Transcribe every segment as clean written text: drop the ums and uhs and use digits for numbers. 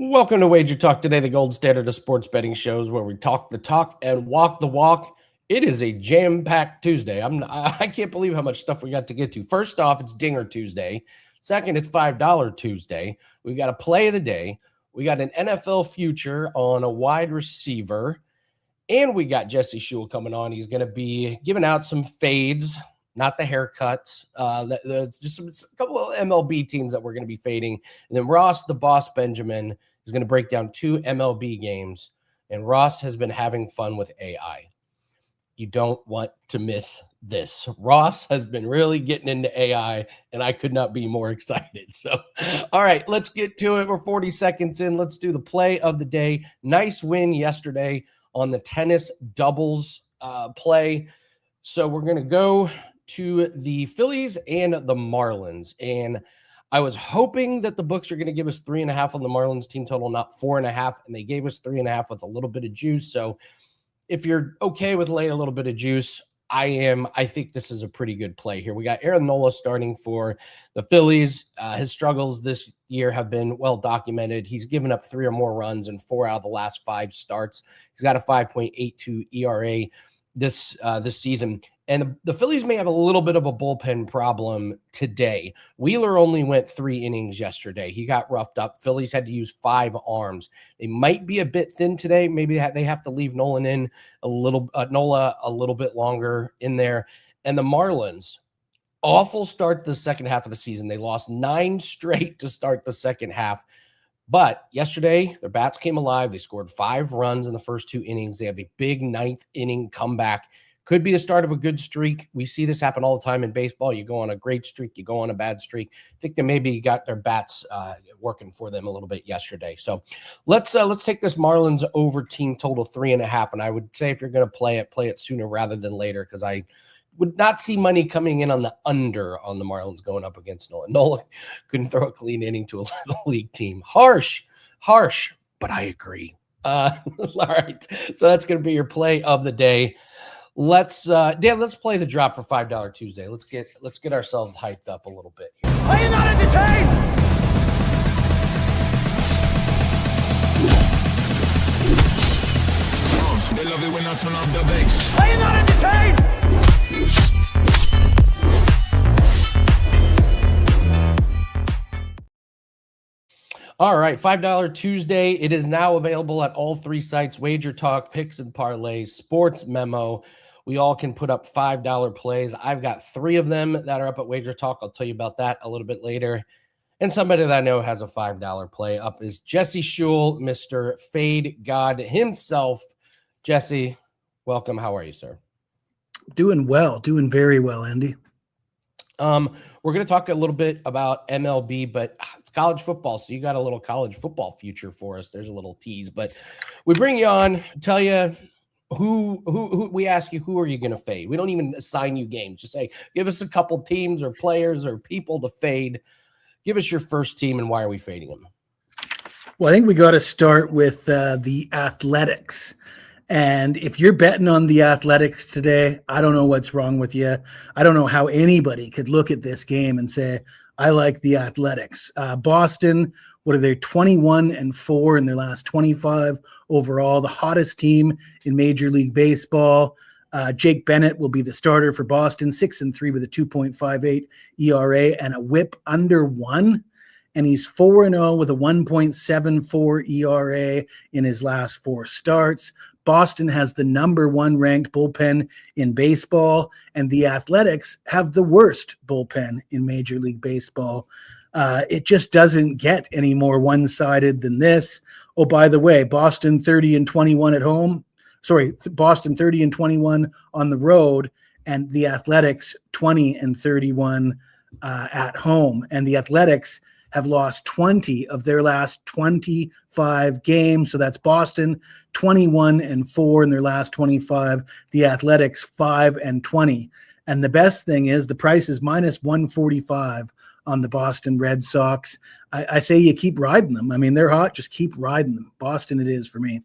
Welcome to WagerTalk Today, the gold standard of sports betting shows where we talk the talk and walk the walk. It is a jam-packed Tuesday. I can't believe how much stuff we got to get to. First off, it's Dinger Tuesday. Second, it's $5 Tuesday. We got a play of the day. We got an NFL future on a wide receiver. And we got Jesse Schule coming on. He's going to be giving out some fades, not the haircuts. Just a couple of MLB teams that we're going to be fading. And then Ross, the boss Benjamin, is going to break down 2 MLB games. And Ross has been having fun with AI. You don't want to miss this. Ross has been really getting into AI, and I could not be more excited. So, all right, let's get to it. We're 40 seconds in. Let's do the play of the day. Nice win yesterday on the tennis doubles play. So we're going to go to the Phillies and the Marlins. And I was hoping that the books are going to give us 3.5 on the Marlins team total, not 4.5. And they gave us 3.5 with a little bit of juice. So if you're okay with laying a little bit of juice, I think this is a pretty good play here. We got Aaron Nola starting for the Phillies. His struggles this year have been well documented. He's given up 3 or more runs in 4 out of the last 5 starts. He's got a 5.82 ERA this season. And the Phillies may have a little bit of a bullpen problem today. Wheeler only went 3 innings yesterday. He got roughed up. Phillies had to use 5 arms. They might be a bit thin today. Maybe they have to leave Nola a little bit longer in there. And the Marlins, awful start to the second half of the season. They lost 9 straight to start the second half. But yesterday, their bats came alive. They scored 5 runs in the first 2 innings. They have a big 9th inning comeback. Could be the start of a good streak. We see this happen all the time in baseball. You go on a great streak, you go on a bad streak. I think they maybe got their bats working for them a little bit yesterday. So let's take this Marlins over team total 3.5. And I would say if you're going to play it sooner rather than later, because I would not see money coming in on the under on the Marlins going up against Nola. Nola couldn't throw a clean inning to a little league team. Harsh, but I agree. All right, so that's going to be your play of the day. Dan, let's play the drop for $5 Tuesday. Let's get ourselves hyped up a little bit here. Are you not entertained? They love it when I turn off the bass. Are you not entertained? All right, $5 Tuesday. It is now available at all 3 sites: WagerTalk, Picks and Parlays, Sports Memo. We all can put up $5 plays. I've got 3 of them that are up at WagerTalk. I'll tell you about that a little bit later. And somebody that I know has a $5 play up is Jesse Schule, Mr. Fade God himself. Jesse, welcome. How are you, sir? Doing well. Doing very well, Andy. We're going to talk a little bit about MLB, but it's college football, so you got a little college football future for us. There's a little tease, but we bring you on, tell you who we ask you, who are you going to fade? We don't even assign you games. Just say, give us a couple teams or players or people to fade. Give us your first team and why are we fading them? Well, I think we got to start with the Athletics. And if you're betting on the Athletics today, I don't know what's wrong with you. I don't know how anybody could look at this game and say, I like the Athletics. Boston, what are they, 21-4 in their last 25 overall, the hottest team in Major League Baseball. Jake Bennett will be the starter for Boston, 6-3 with a 2.58 ERA and a whip under 1. And he's 4-0 with a 1.74 ERA in his last 4 starts. Boston has the number 1 ranked bullpen in baseball, and the Athletics have the worst bullpen in Major League Baseball. It just doesn't get any more one-sided than this. Oh, by the way, Boston 30-21 at home. Sorry, Boston 30-21 on the road, and the Athletics 20-31 at home. And the Athletics have lost 20 of their last 25 games. So that's Boston 21-4 in their last 25. The Athletics 5-20. And the best thing is the price is minus 145 on the Boston Red Sox. I say you keep riding them. I mean, they're hot. Just keep riding them. Boston it is for me.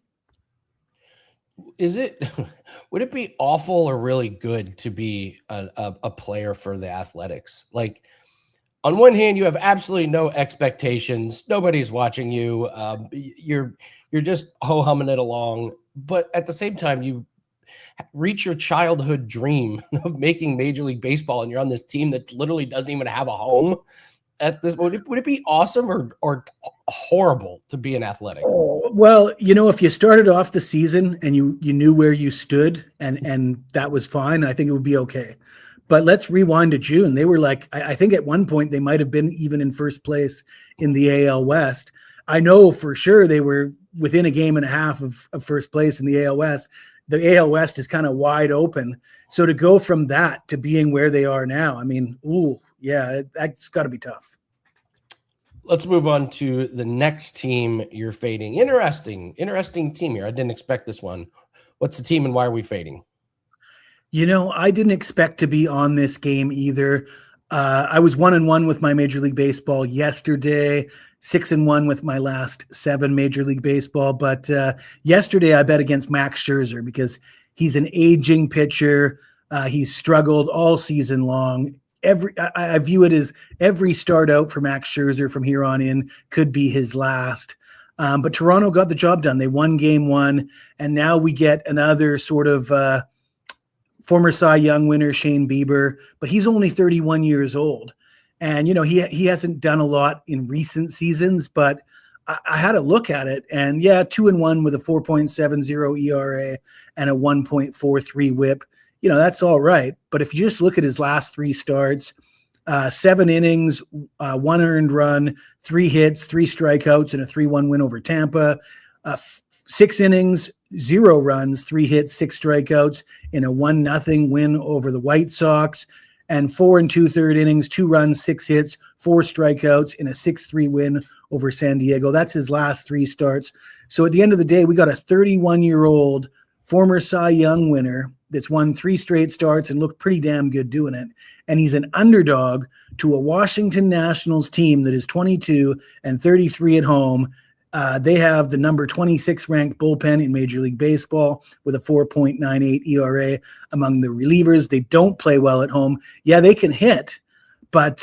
Would it be awful or really good to be a player for the Athletics? Like, on one hand, you have absolutely no expectations. Nobody's watching you. You're just ho-humming it along. But at the same time, you reach your childhood dream of making Major League Baseball, and you're on this team that literally doesn't even have a home. At this, would it be awesome or horrible to be an Athletic? Well, if you started off the season and you knew where you stood and that was fine, I think it would be okay. But let's rewind to June. They were like, I think at one point they might have been even in first place in the AL West. I know for sure they were within a game and a half of first place in the AL West. The AL West is kind of wide open. So to go from that to being where they are now, I mean, that's got to be tough. Let's move on to the next team you're fading. Interesting team here. I didn't expect this one. What's the team and why are we fading? I didn't expect to be on this game either. I was 1-1 with my Major League Baseball yesterday, 6-1 with my last 7 Major League Baseball. But yesterday I bet against Max Scherzer because he's an aging pitcher. He's struggled all season long. I view it as every start out for Max Scherzer from here on in could be his last. But Toronto got the job done. They won game 1, and now we get another sort of former Cy Young winner, Shane Bieber, but he's only 31 years old. And, he hasn't done a lot in recent seasons, but I had a look at it, and 2-1 with a 4.70 ERA and a 1.43 whip. That's all right. But if you just look at his last 3 starts, 7 innings, 1 earned run, 3 hits, 3 strikeouts, and a 3-1 win over Tampa, 6 innings, 0 runs, 3 hits, 6 strikeouts in a 1-0 win over the White Sox, and 4 2/3 innings, 2 runs, 6 hits, 4 strikeouts in a 6-3 win over San Diego. That's his last 3 starts. So at the end of the day, we got a 31-year-old former Cy Young winner that's won 3 straight starts and looked pretty damn good doing it. And he's an underdog to a Washington Nationals team that is 22-33 at home. They have the number 26 ranked bullpen in Major League Baseball with a 4.98 ERA among the relievers. They don't play well at home. Yeah, they can hit, but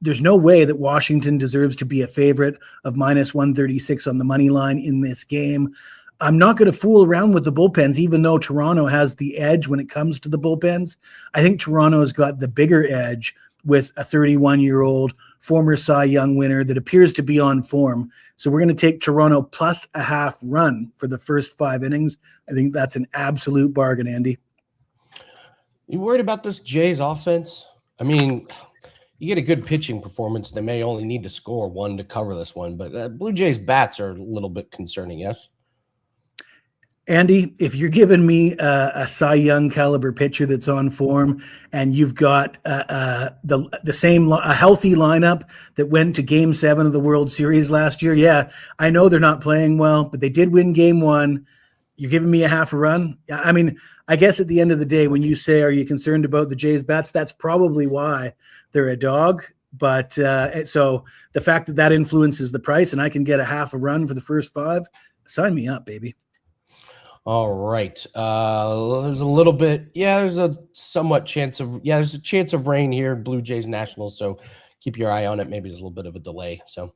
there's no way that Washington deserves to be a favorite of minus 136 on the money line in this game. I'm not going to fool around with the bullpens, even though Toronto has the edge when it comes to the bullpens. I think Toronto's got the bigger edge with a 31-year-old former Cy Young winner that appears to be on form. So we're going to take Toronto plus a half run for the first 5 innings. I think that's an absolute bargain, Andy. You worried about this Jays offense? I mean, you get a good pitching performance. They may only need to score 1 to cover this one, but Blue Jays bats are a little bit concerning, yes? Andy, if you're giving me a Cy Young caliber pitcher that's on form, and you've got the same a healthy lineup that went to Game 7 of the World Series last year, I know they're not playing well, but they did win Game 1. You're giving me a half a run. I mean, I guess at the end of the day, when you say, "Are you concerned about the Jays bats?" That's probably why they're a dog. But so the fact that influences the price, and I can get a half a run for the first 5, sign me up, baby. All right. There's a little bit. There's a somewhat chance of. There's a chance of rain here, Blue Jays Nationals. So keep your eye on it. Maybe there's a little bit of a delay. So,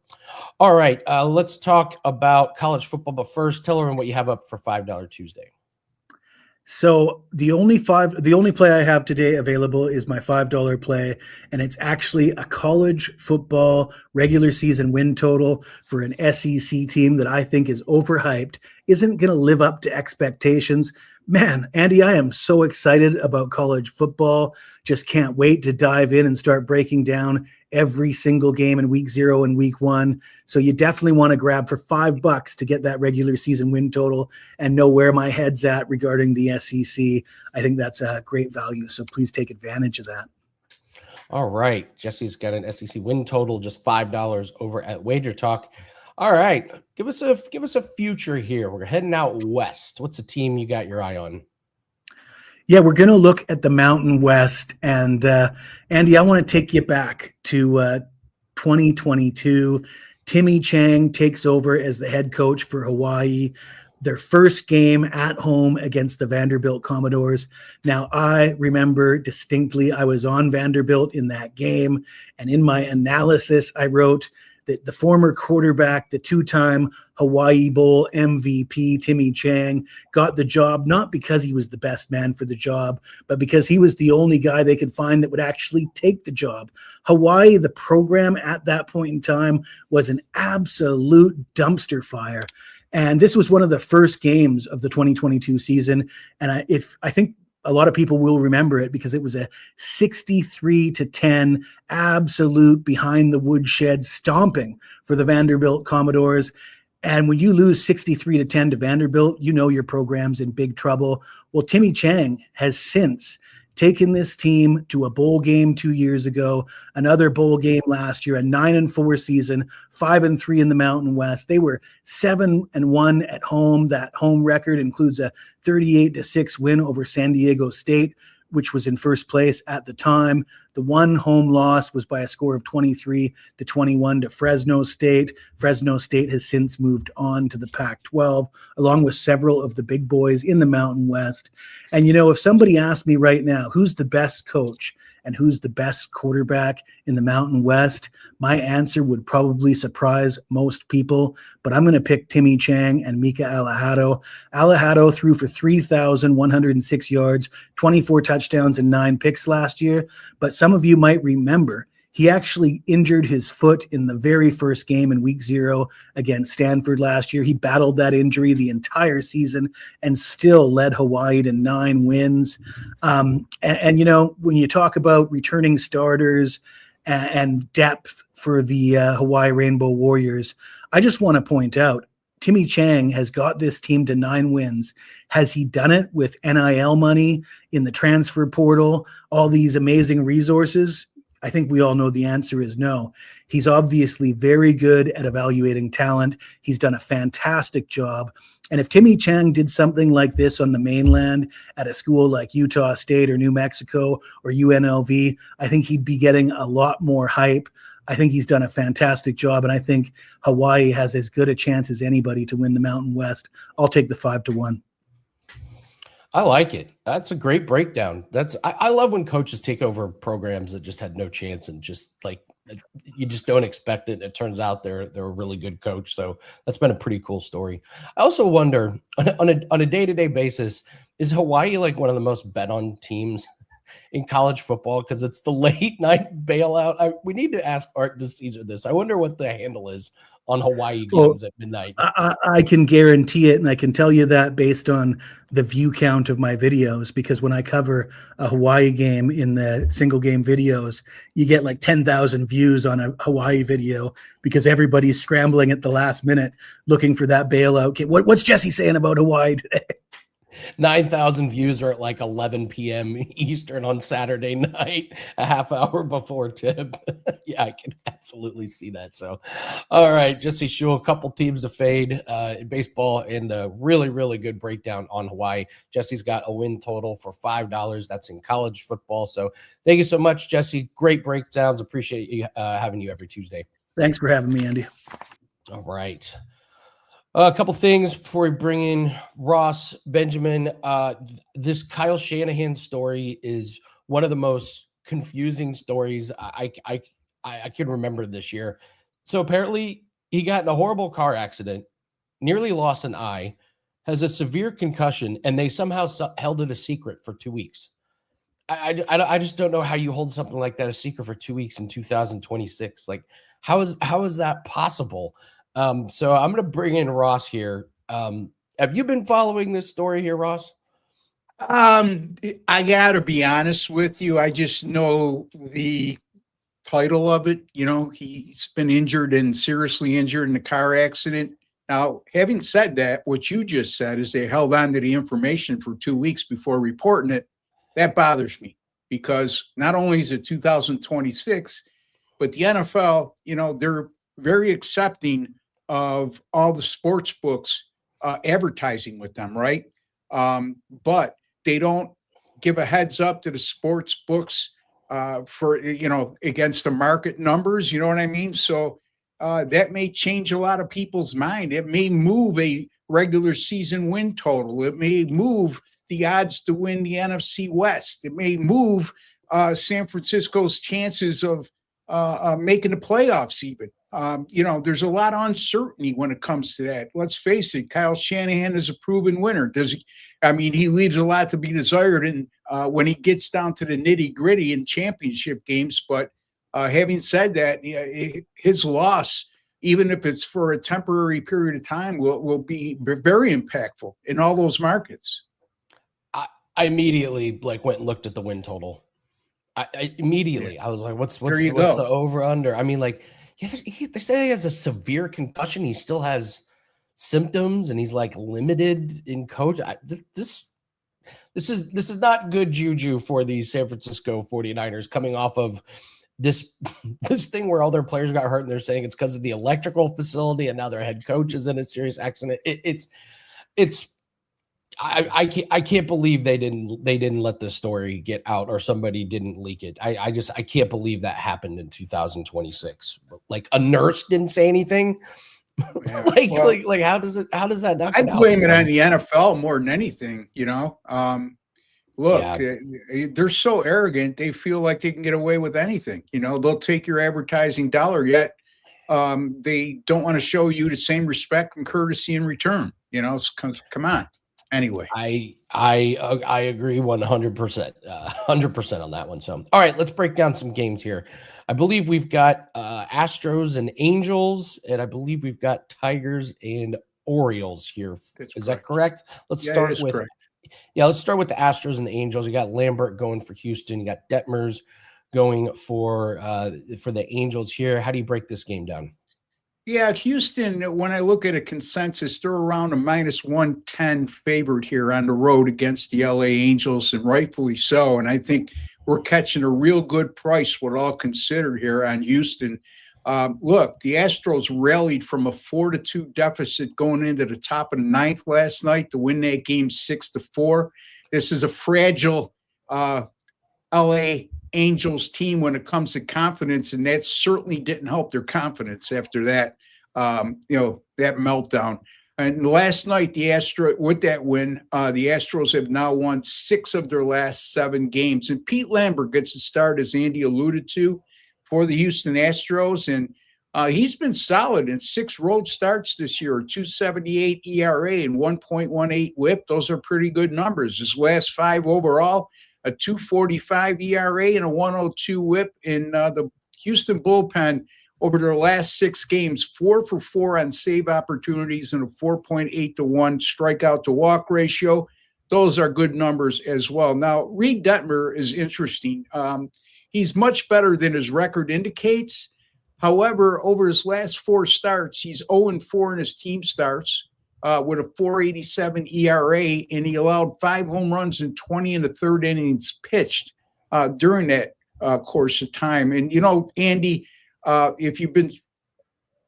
all right. Let's talk about college football. But first, tell everyone what you have up for $5 Tuesday. So the only play I have today available is my $5 play, and it's actually a college football regular season win total for an SEC team that I think is overhyped, isn't going to live up to expectations. Man, Andy, I am so excited about college football. Just can't wait to dive in and start breaking down every single game in week 0 and week 1. So you definitely want to grab for $5 to get that regular season win total and know where my head's at regarding the SEC. I think that's a great value. So please take advantage of that. All right. Jesse's got an SEC win total, just $5 over at WagerTalk. All right. Give us a future here. We're heading out west. What's the team you got your eye on? Yeah, we're going to look at the Mountain West. And Andy, I want to take you back to 2022. Timmy Chang takes over as the head coach for Hawaii. their first game at home against the Vanderbilt Commodores. Now, I remember distinctly I was on Vanderbilt in that game, and in my analysis, I wrote that the former quarterback, the two-time Hawaii Bowl MVP, Timmy Chang, got the job not because he was the best man for the job, but because he was the only guy they could find that would actually take the job. Hawaii, the program at that point in time, was an absolute dumpster fire. And this was one of the first games of the 2022 season. And I think a lot of people will remember it because it was a 63-10 absolute behind the woodshed stomping for the Vanderbilt Commodores. And when you lose 63-10 to Vanderbilt, you know your program's in big trouble. Well, Timmy Chang has since taken this team to a bowl game 2 years ago, another bowl game last year, a 9-4 season, 5-3 in the Mountain West. They were 7-1 at home. That home record includes a 38-6 win over San Diego State, which was in first place at the time. The one home loss was by a score of 23-21 to Fresno State. Fresno State has since moved on to the Pac-12, along with several of the big boys in the Mountain West. And, you know, if somebody asked me right now, who's the best coach and who's the best quarterback in the Mountain West, my answer would probably surprise most people, but I'm going to pick Timmy Chang and Mika Alejado. Alejado threw for 3,106 yards, 24 touchdowns, and 9 picks last year, but some of you might remember he actually injured his foot in the very first game in week 0 against Stanford last year. He battled that injury the entire season and still led Hawaii to 9 wins. And you know, when you talk about returning starters and depth for the Hawaii Rainbow Warriors, I just want to point out, Timmy Chang has got this team to 9 wins. Has he done it with NIL money in the transfer portal, all these amazing resources? I think we all know the answer is no. He's obviously very good at evaluating talent. He's done a fantastic job. And if Timmy Chang did something like this on the mainland at a school like Utah State or New Mexico or UNLV, I think he'd be getting a lot more hype. I think he's done a fantastic job, and I think Hawaii has as good a chance as anybody to win the Mountain West. I'll take the 5-1. I like it. That's a great breakdown. I love when coaches take over programs that just had no chance and just like you just don't expect it. It turns out they're a really good coach. So that's been a pretty cool story. I also wonder on a day-to-day basis, is Hawaii like one of the most bet on teams in college football because it's the late night bailout? We need to ask Art DeCesar this. I wonder what the handle is on Hawaii games at midnight. I can guarantee it, and I can tell you that based on the view count of my videos, because when I cover a Hawaii game in the single game videos, you get like 10,000 views on a Hawaii video because everybody's scrambling at the last minute looking for that bailout. What's Jesse saying about Hawaii today? 9,000 views are at like 11 p.m. Eastern on Saturday night, a half hour before tip. Yeah, I can absolutely see that. So, all right, Jesse Schule, a couple teams to fade in baseball and a really, really good breakdown on Hawaii. Jesse's got a win total for $5. That's in college football. So thank you so much, Jesse. Great breakdowns. Appreciate you having you every Tuesday. Thanks for having me, Andy. All right. A couple things before we bring in Ross Benjamin. This Kyle Shanahan story is one of the most confusing stories I can remember this year. So apparently he got in a horrible car accident, nearly lost an eye, has a severe concussion, and they somehow held it a secret for 2 weeks. I just don't know how you hold something like that a secret for 2 weeks in 2026. Like, how is that possible? So I'm going to bring in Ross here. Have you been following this story here, Ross? I got to be honest with you. I just know the title of it. You know, he's been injured and seriously injured in a car accident. Now, having said that, what you just said is they held on to the information for 2 weeks before reporting it. That bothers me because not only is it 2026, but the NFL, you know, they're very accepting of all the sports books advertising with them, right? But they don't give a heads up to the sports books for, you know, against the market numbers, you know what I mean? So that may change a lot of people's mind. It may move a regular season win total. It may move the odds to win the NFC West. It may move San Francisco's chances of making the playoffs even. There's a lot of uncertainty when it comes to that. Let's face it, Kyle Shanahan is a proven winner. He leaves a lot to be desired and when he gets down to the nitty-gritty in championship games. But having said that, his loss, even if it's for a temporary period of time, will be very impactful in all those markets. I immediately went and looked at the win total. I immediately, I was like, what's the over under? They say he has a severe concussion. He still has symptoms and he's limited in coach. This is not good juju for the San Francisco 49ers coming off of this thing where all their players got hurt and they're saying it's because of the electrical facility and now their head coach is in a serious accident. I can't believe they didn't let this story get out or somebody didn't leak it. I can't believe that happened in 2026. A nurse didn't say anything. Yeah. How does that not? I blame it on the NFL more than anything. They're so arrogant. They feel like they can get away with anything. They'll take your advertising dollar, yet they don't want to show you the same respect and courtesy in return. Come on. Anyway, I agree 100%, 100% on that one. So, all right, let's break down some games here. I believe we've got Astros and Angels, and I believe we've got Tigers and Orioles here. Is that correct? Let's start with the Astros and the Angels. You got Lambert going for Houston. You got Detmers going for the Angels here. How do you break this game down? Yeah, Houston, when I look at a consensus, they're around a -110 favorite here on the road against the LA Angels, and rightfully so. And I think we're catching a real good price, what all considered here on Houston. Look, the Astros rallied from a 4-2 deficit going into the top of the ninth last night to win that game 6-4. This is a fragile LA Angels team when it comes to confidence, and that certainly didn't help their confidence after that, that meltdown. And last night, with that win, the Astros have now won 6 of their last 7 games. And Pete Lambert gets a start, as Andy alluded to, for the Houston Astros, and he's been solid in 6 road starts this year, 2.78 ERA and 1.18 WHIP. Those are pretty good numbers. His last 5 overall, a 2.45 ERA and a 1.02 WHIP. In the Houston bullpen over their last 6 games, 4 for 4 on save opportunities and a 4.8 to 1 strikeout to walk ratio. Those are good numbers as well. Now, Reed Detmer is interesting. He's much better than his record indicates. However, over his last 4 starts, he's 0-4 in his team starts. With a 4.87 ERA, and he allowed 5 home runs in 20 and a third innings pitched during that course of time. And, Andy, if you've been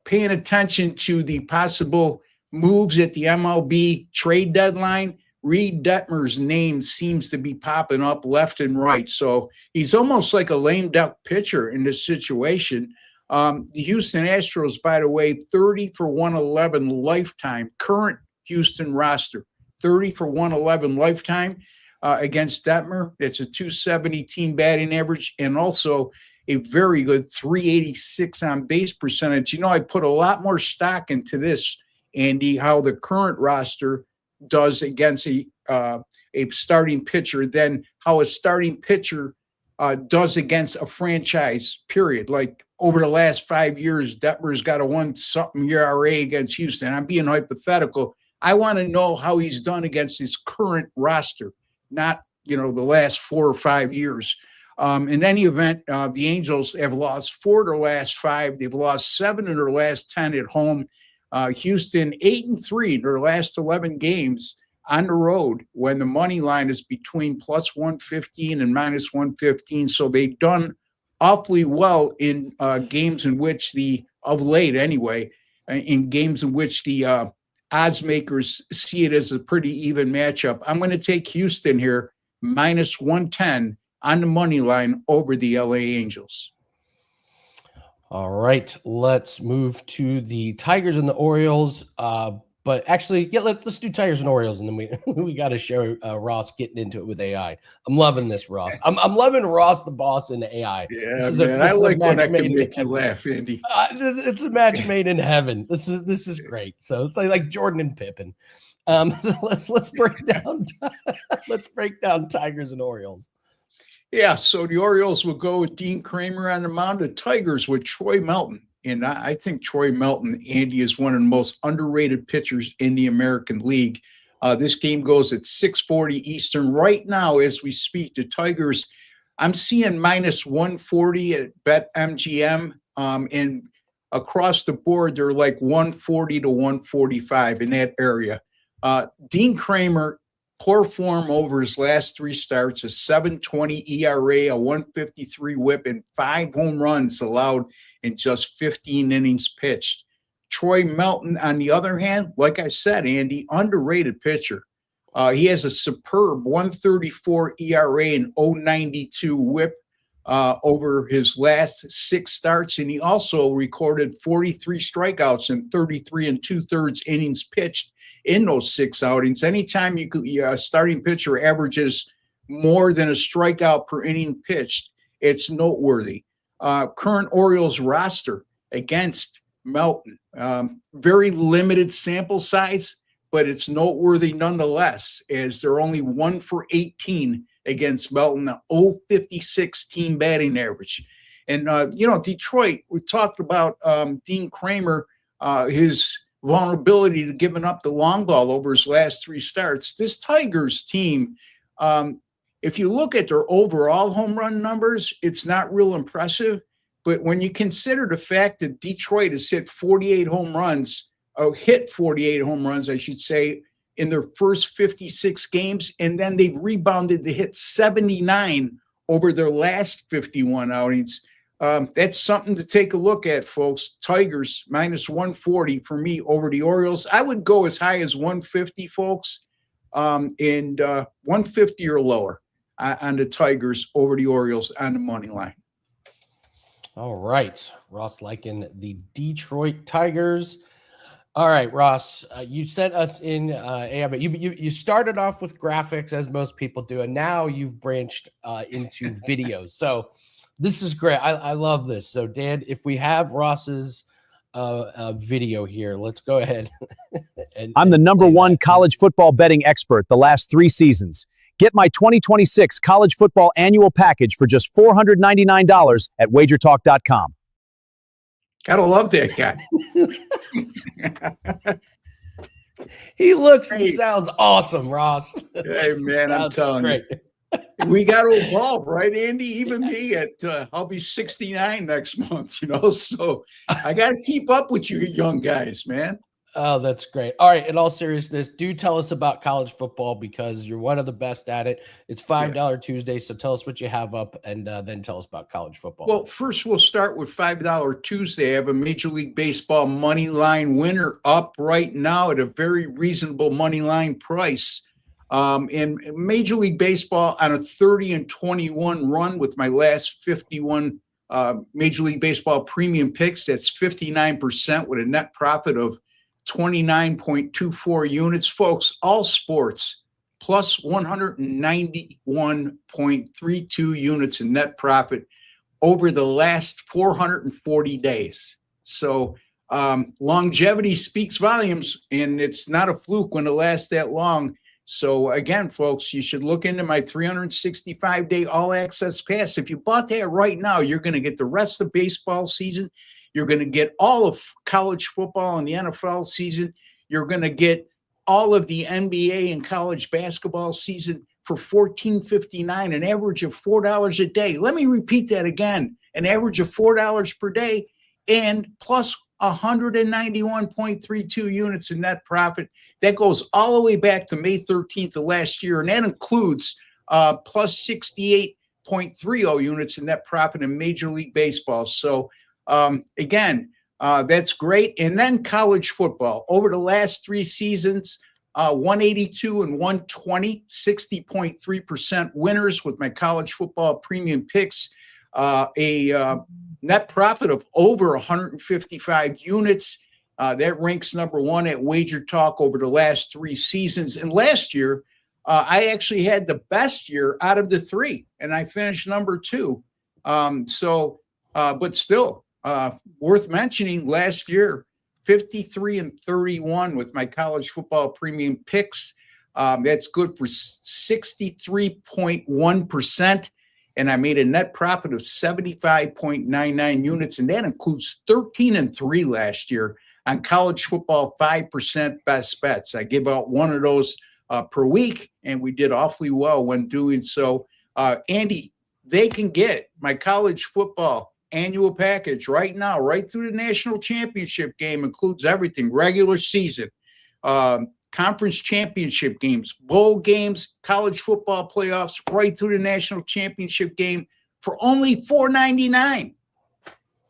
paying attention to the possible moves at the MLB trade deadline, Reed Detmer's name seems to be popping up left and right. So he's almost like a lame duck pitcher in this situation. The Houston Astros, by the way, 30 for 111 lifetime, current Houston roster, 30 for 111 lifetime against Detmer. It's a 270 team batting average and also a very good 386 on base percentage. I put a lot more stock into this, Andy, how the current roster does against a starting pitcher than how a starting pitcher does against a franchise, period. Like over the last 5 years, Detmer's got a 1-something ERA against Houston. I'm being hypothetical. I want to know how he's done against his current roster, not, the last 4 or 5 years. In any event, the Angels have lost 4 of their last 5. They've lost 7 of their last 10 at home. Houston 8-3 in their last 11 games on the road when the money line is between +115 and -115. So they've done awfully well in games in which in games in which the odds makers see it as a pretty even matchup. I'm going to take Houston here, -110 on the money line over the LA Angels. All right, let's move to the Tigers and the Orioles. But actually, yeah, let's do Tigers and Orioles, and then we got to show Ross getting into it with AI. I'm loving this, Ross. I'm loving Ross, the boss, and the AI. Yeah, man. I like when I can make you laugh, Andy. It's a match made in heaven. This is great. So it's like Jordan and Pippen. So let's break down Tigers and Orioles. Yeah, so the Orioles will go with Dean Kramer on the mound. The Tigers with Troy Melton. And I think Troy Melton, Andy, is one of the most underrated pitchers in the American League. This game goes at 6:40 Eastern. Right now, as we speak, the Tigers, I'm seeing minus 140 at BetMGM. And across the board, they're like 140 to 145 in that area. Dean Kramer, poor form over his last 3 starts, a 7.20 ERA, a 153 whip, and 5 home runs allowed in just 15 innings pitched. Troy Melton, on the other hand, like I said, Andy, underrated pitcher. He has a superb 134 ERA and 0.92 whip over his last 6 starts, and he also recorded 43 strikeouts and 33 2/3 innings pitched in those 6 outings. Anytime a starting pitcher averages more than a strikeout per inning pitched, it's noteworthy. Current Orioles roster against Melton. Very limited sample size, but it's noteworthy nonetheless, as they're only 1 for 18 against Melton, a 0.56 team batting average. And, Detroit, we talked about Dean Kramer, his vulnerability to giving up the long ball over his last 3 starts. This Tigers team, if you look at their overall home run numbers, it's not real impressive. But when you consider the fact that Detroit has hit 48 home runs, I should say, in their first 56 games, and then they've rebounded to hit 79 over their last 51 outings. That's something to take a look at, folks. Tigers minus 140 for me over the Orioles. I would go as high as 150, folks, and 150 or lower on the Tigers over the Orioles on the money line. All right. Ross liking the Detroit Tigers. All right, Ross, you sent us in AI, but you started off with graphics, as most people do, and now you've branched into videos. So this is great. I love this. So, Dan, if we have Ross's video here, let's go ahead. I'm the number one college football betting expert the last 3 seasons. Get my 2026 college football annual package for just $499 at WagerTalk.com. Gotta love that guy. He looks and sounds awesome, Ross. Hey, man, I'm telling you. We got to evolve, right, Andy? Even me I'll be 69 next month, so I got to keep up with you young guys, man. Oh, that's great. All right. In all seriousness, do tell us about college football because you're one of the best at it. It's $5 Tuesday. So tell us what you have up and then tell us about college football. Well, first we'll start with $5 Tuesday. I have a Major League Baseball money line winner up right now at a very reasonable money line price. And Major League Baseball on a 30-21 run with my last 51 Major League Baseball premium picks. That's 59% with a net profit of 29.24 units. Folks, all sports plus 191.32 units in net profit over the last 440 days. So longevity speaks volumes, and it's not a fluke when it lasts that long. So again, folks, you should look into my 365-day all-access pass. If you bought that right now, you're going to get the rest of the baseball season. You're going to get all of college football and the NFL season. You're going to get all of the NBA and college basketball season for $14.59, an average of $4 a day. Let me repeat that again, an average of $4 per day and plus 191.32 units in net profit. That goes all the way back to May 13th of last year, and that includes plus 68.30 units in net profit in Major League Baseball. So again, that's great. And then college football. Over the last 3 seasons, 182 and 120, 60.3% winners with my college football premium picks. A net profit of over 155 units That ranks number one at WagerTalk over the last 3 seasons. And last year, I actually had the best year out of the 3, and I finished number 2. But still, worth mentioning, last year, 53-31 with my college football premium picks. That's good for 63.1%. And I made a net profit of 75.99 units. And that includes 13-3 last year on college football 5% best bets. I give out one of those per week, and we did awfully well when doing so. Andy, they can get my college football annual package right now, right through the national championship game, includes everything: regular season, conference championship games, bowl games, college football playoffs, right through the national championship game for only $4.99.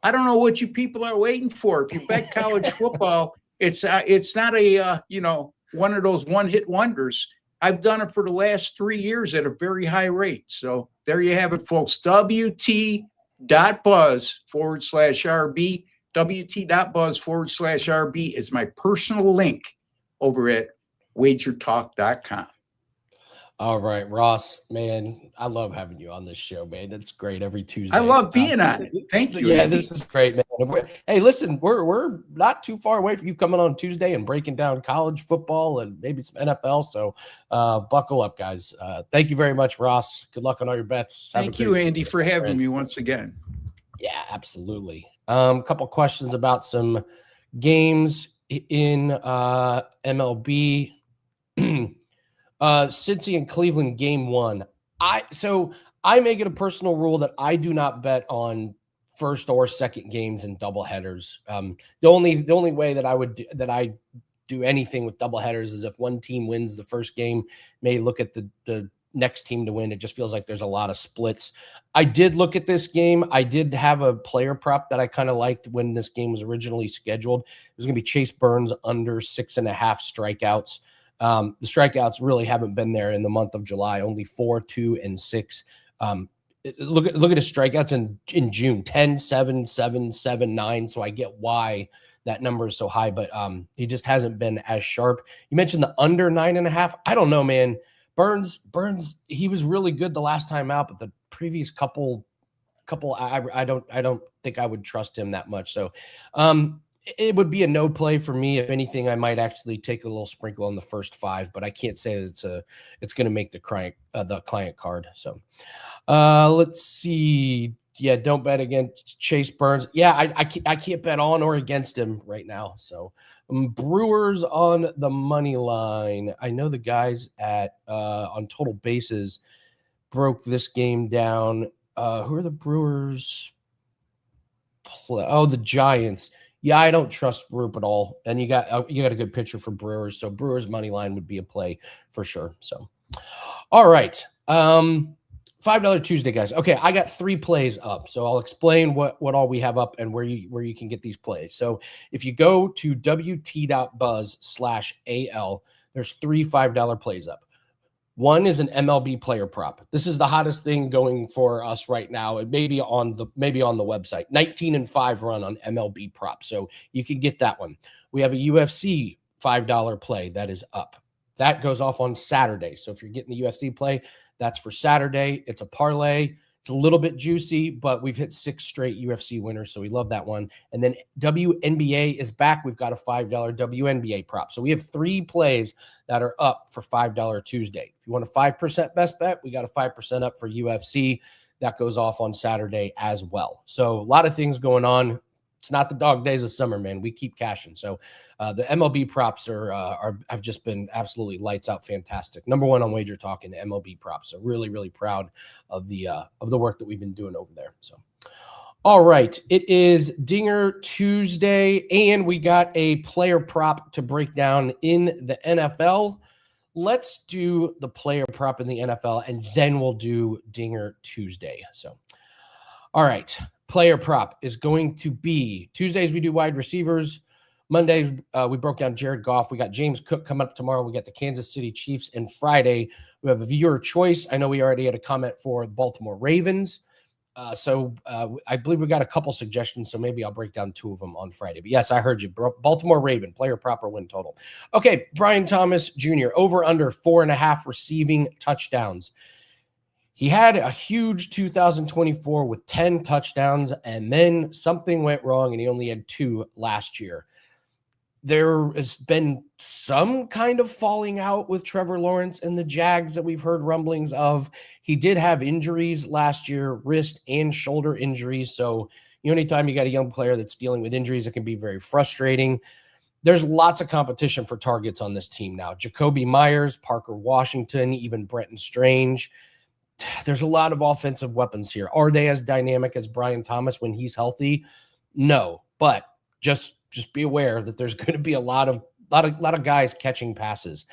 I don't know what you people are waiting for. If you bet college football, it's not a one of those one-hit wonders. I've done it for the last 3 years at a very high rate. So there you have it, folks. WT.buzz/RB. WT.buzz/RB is my personal link over at WagerTalk.com. All right, Ross, man, I love having you on this show, man. That's great every Tuesday. I love being on it. Thank you. Yeah, Andy. this is great, man. Hey, listen, we're not too far away from you coming on Tuesday and breaking down college football and maybe some NFL. So buckle up, guys. Thank you very much, Ross. Good luck on all your bets. Thank you, Andy, for having me once again. Yeah, absolutely. A couple questions about some games in MLB. Cincy and Cleveland game 1. I make it a personal rule that I do not bet on first or second games in doubleheaders. The only way that I do anything with doubleheaders is if one team wins the first game, may look at the next team to win. It just feels like there's a lot of splits. I did look at this game. I did have a player prop that I kind of liked when this game was originally scheduled. It was going to be Chase Burns under 6.5 strikeouts. The strikeouts really haven't been there in the month of July, only 4, 2, and 6. Look at his strikeouts in June, 10, 7, 7, 7, 9. So I get why that number is so high, but he just hasn't been as sharp. You mentioned the under 9.5. I don't know, man. Burns, he was really good the last time out, but the previous couple, I don't think I would trust him that much. So, it would be a no play for me. If anything, I might actually take a little sprinkle on the first 5, but I can't say that it's going to make the client card. So let's see. Yeah, don't bet against Chase Burns. Yeah, I can't bet on or against him right now. So Brewers on the money line. I know the guys at on total bases broke this game down. Who are the Brewers? The Giants. Yeah, I don't trust Roop at all. And you got a good pitcher for Brewers. So Brewers money line would be a play for sure. So, all right. $5 Tuesday, guys. Okay, I got 3 plays up. So I'll explain what all we have up and where you can get these plays. So if you go to WT.buzz/AL, there's 3 $5 plays up. One is an MLB player prop. This is the hottest thing going for us right now. It may be on the website. 19-5 run on MLB prop. So you can get that one. We have a UFC $5 play that is up. That goes off on Saturday. So if you're getting the UFC play, that's for Saturday. It's a parlay. It's a little bit juicy, but we've hit 6 straight UFC winners, so we love that one. And then WNBA is back. We've got a $5 WNBA prop. So we have 3 plays that are up for $5 Tuesday. If you want a 5% best bet, we got a 5% up for UFC. That goes off on Saturday as well. So a lot of things going on. It's not the dog days of summer, man. We keep cashing. So the MLB props have just been absolutely lights out, fantastic. Number 1 on WagerTalk in MLB props. So really, really proud of the work that we've been doing over there. So, all right, it is Dinger Tuesday, and we got a player prop to break down in the NFL. Let's do the player prop in the NFL, and then we'll do Dinger Tuesday. So, all right. Player prop is going to be Tuesdays. We do wide receivers. Monday, we broke down Jared Goff. We got James Cook coming up tomorrow. We got the Kansas City Chiefs. And Friday, we have a viewer choice. I know we already had a comment for the Baltimore Ravens. I believe we got a couple suggestions, so maybe I'll break down 2 of them on Friday. But yes, I heard you. Baltimore Raven, player proper win total. Okay, Brian Thomas Jr., over under 4.5 receiving touchdowns. He had a huge 2024 with 10 touchdowns, and then something went wrong, and he only had 2 last year. There has been some kind of falling out with Trevor Lawrence and the Jags that we've heard rumblings of. He did have injuries last year, wrist and shoulder injuries. So anytime you got a young player that's dealing with injuries, it can be very frustrating. There's lots of competition for targets on this team now. Jacoby Myers, Parker Washington, even Brenton Strange. There's a lot of offensive weapons here. Are they as dynamic as Brian Thomas when he's healthy? No, but just be aware that there's going to be a lot of guys catching passes.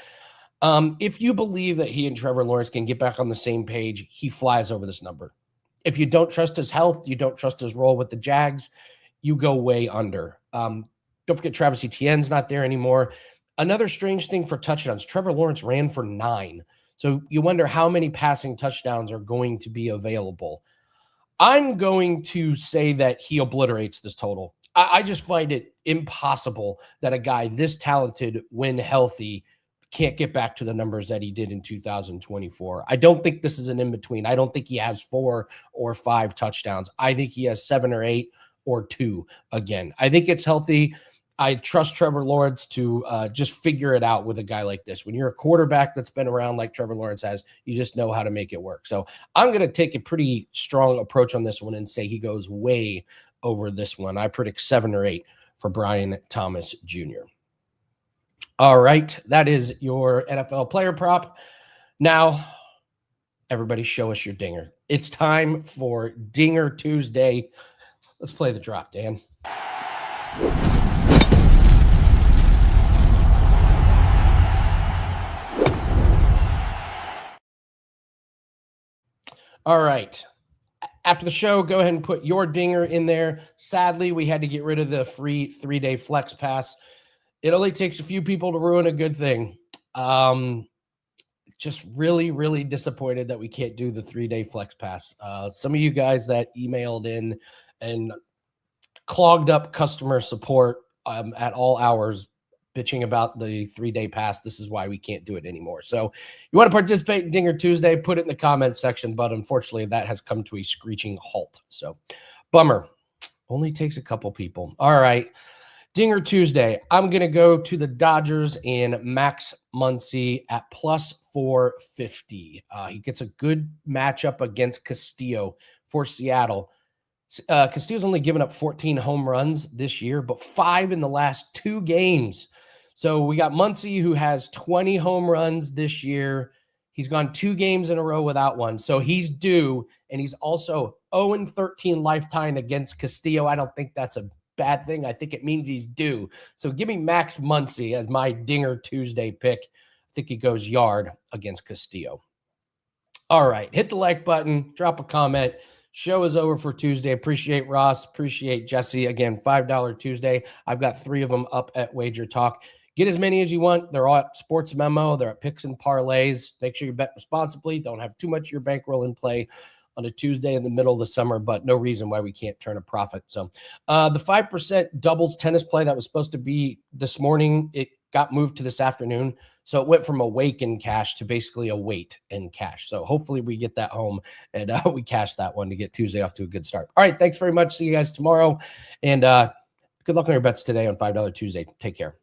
If you believe that he and Trevor Lawrence can get back on the same page, he flies over this number. If you don't trust his health, you don't trust his role with the Jags, you go way under. Don't forget Travis Etienne's not there anymore. Another strange thing for touchdowns, Trevor Lawrence ran for 9. So you wonder how many passing touchdowns are going to be available. I'm going to say that he obliterates this total. I just find it impossible that a guy this talented, when healthy, can't get back to the numbers that he did in 2024. I don't think this is an in-between. I don't think he has 4 or 5 touchdowns. I think he has 7 or 8 or 2 again. I think it's healthy. I trust Trevor Lawrence to just figure it out with a guy like this. When you're a quarterback that's been around like Trevor Lawrence has, you just know how to make it work. So I'm going to take a pretty strong approach on this one and say he goes way over this one. I predict 7 or 8 for Brian Thomas Jr. All right, that is your NFL player prop. Now, everybody show us your dinger. It's time for Dinger Tuesday. Let's play the drop, Dan. All right. After the show, go ahead and put your dinger in there. Sadly, we had to get rid of the free 3-day flex pass. It only takes a few people to ruin a good thing. Just really, really disappointed that we can't do the 3-day flex pass. Some of you guys that emailed in and clogged up customer support at all hours, bitching about the 3-day pass. This is why we can't do it anymore. So you want to participate in Dinger Tuesday, put it in the comments section, but unfortunately that has come to a screeching halt. So bummer. Only takes a couple people. All right. Dinger Tuesday. I'm going to go to the Dodgers and Max Muncy at plus 450. He gets a good matchup against Castillo for Seattle. Castillo's only given up 14 home runs this year, but 5 in the last 2 games. So we got Muncy, who has 20 home runs this year. He's gone 2 games in a row without one. So he's due, and he's also 0-13 lifetime against Castillo. I don't think that's a bad thing. I think it means he's due. So give me Max Muncy as my Dinger Tuesday pick. I think he goes yard against Castillo. All right. Hit the like button. Drop a comment. Show is over for Tuesday. Appreciate Ross. Appreciate Jesse. Again, $5 Tuesday. I've got 3 of them up at WagerTalk. Get as many as you want. They're all at Sports Memo. They're at Picks and Parlays. Make sure you bet responsibly. Don't have too much of your bankroll in play on a Tuesday in the middle of the summer, but no reason why we can't turn a profit. So the 5% doubles tennis play that was supposed to be this morning, it got moved to this afternoon. So it went from a wake in cash to basically a wait in cash. So hopefully we get that home and we cash that one to get Tuesday off to a good start. All right. Thanks very much. See you guys tomorrow. And good luck on your bets today on $5 Tuesday. Take care.